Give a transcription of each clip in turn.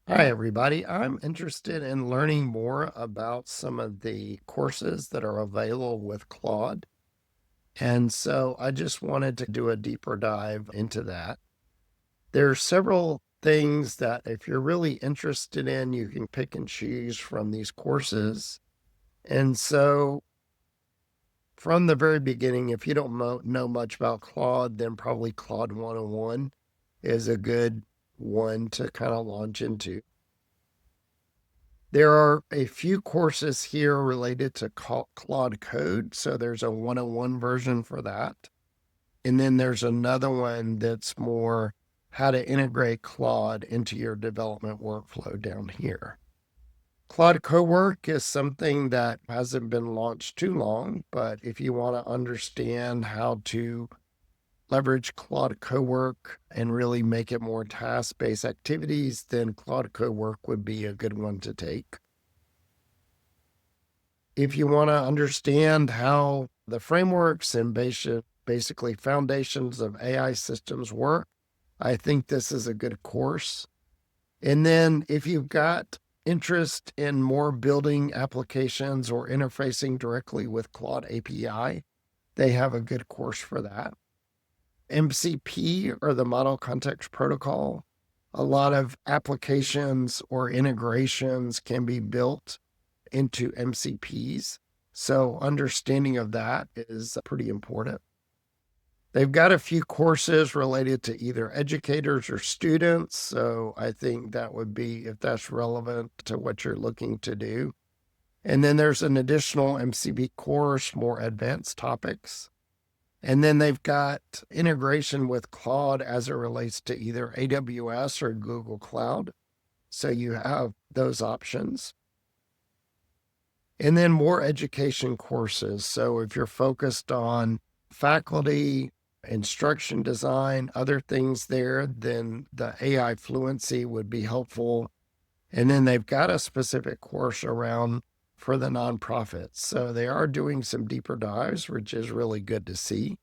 Hi, everybody. I'm interested in learning more about some of the courses that are available with Claude. And so I just wanted to do a deeper dive into that. There are several things that, if you're really interested in, you can pick and choose from these courses. And so, from the very beginning, if you don't know much about Claude, then probably Claude 101 is a good one to kind of launch into. There are a few courses here related to Claude Code. So there's a 101 version for that. And then there's another one that's more how to integrate Claude into your development workflow down here. Claude Cowork is something that hasn't been launched too long, but if you want to understand how to leverage Claude Cowork and really make it more task-based activities, then Claude Cowork would be a good one to take. If you want to understand how the frameworks and basically foundations of AI systems work, I think this is a good course. And then if you've got interest in more building applications or interfacing directly with Claude API, they have a good course for that. MCP, or the Model Context Protocol, a lot of applications or integrations can be built into MCPs. So understanding of that is pretty important. They've got a few courses related to either educators or students. So I think that would be, if that's relevant to what you're looking to do. And then there's an additional MCP course, more advanced topics. And then they've got integration with Claude as it relates to either AWS or Google Cloud. So you have those options. And then more education courses. So if you're focused on faculty, instruction design, other things there, then the AI fluency would be helpful. And then they've got a specific course around for the nonprofits. So they are doing some deeper dives, which is really good to see.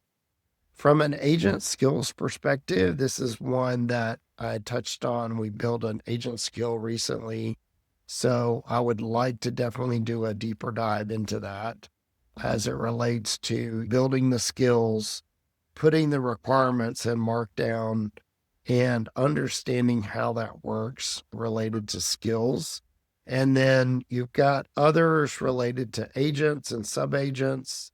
From an agent skills perspective, this is one that I touched on. We built an agent skill recently. So I would like to definitely do a deeper dive into that as it relates to building the skills, putting the requirements in Markdown, and understanding how that works related to skills. And then you've got others related to agents and subagents,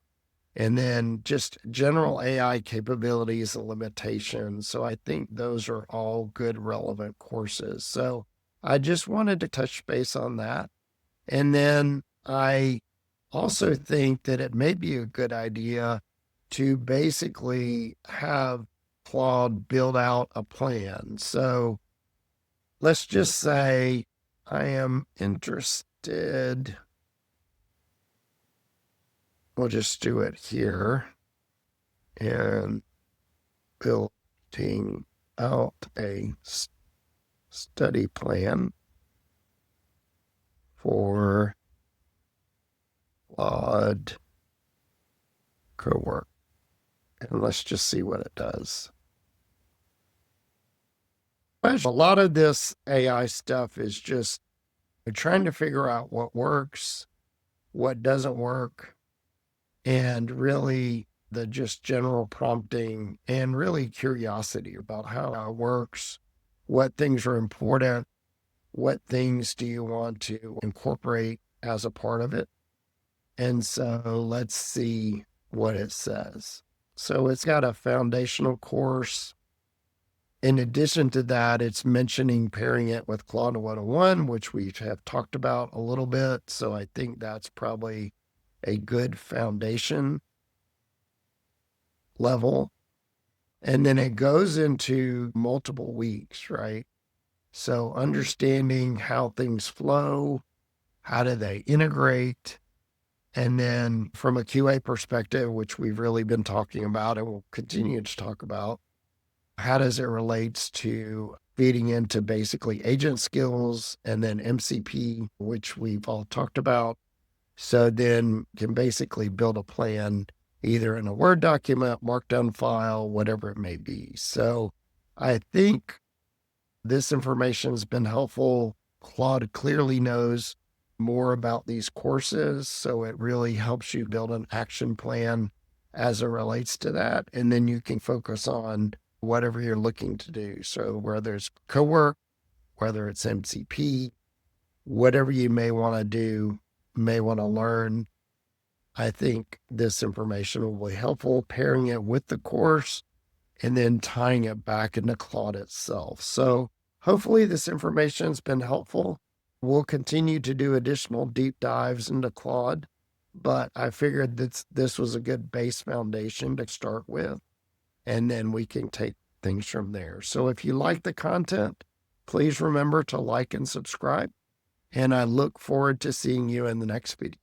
and then just general AI capabilities and limitations. So I think those are all good, relevant courses. So I just wanted to touch base on that. And then I also think that it may be a good idea to basically have Claude build out a plan. So let's just say I am interested. We'll just do it here and building out a study plan for Claude Cowork. And let's just see what it does. A lot of this AI stuff is just trying to figure out what works, what doesn't work, and really the just general prompting and really curiosity about how it works, what things are important, what things do you want to incorporate as a part of it. And so let's see what it says. So it's got a foundational course. In addition to that, it's mentioning pairing it with Claude 101, which we have talked about a little bit. So I think that's probably a good foundation level. And then it goes into multiple weeks, right? So understanding how things flow, how do they integrate? And then from a QA perspective, which we've really been talking about and will continue to talk about, how does it relates to feeding into basically agent skills and then MCP, which we've all talked about. So then can basically build a plan either in a Word document, Markdown file, whatever it may be. So I think this information has been helpful. Claude clearly knows more about these courses, so it really helps you build an action plan as it relates to that. And then you can focus on whatever you're looking to do. So whether it's co-work, whether it's MCP, whatever you may want to do, may want to learn, I think this information will be helpful, pairing it with the course and then tying it back into Claude itself. So hopefully this information has been helpful. We'll continue to do additional deep dives into Claude, but I figured that this was a good base foundation to start with, and then we can take things from there. So if you like the content, please remember to like and subscribe, and I look forward to seeing you in the next video.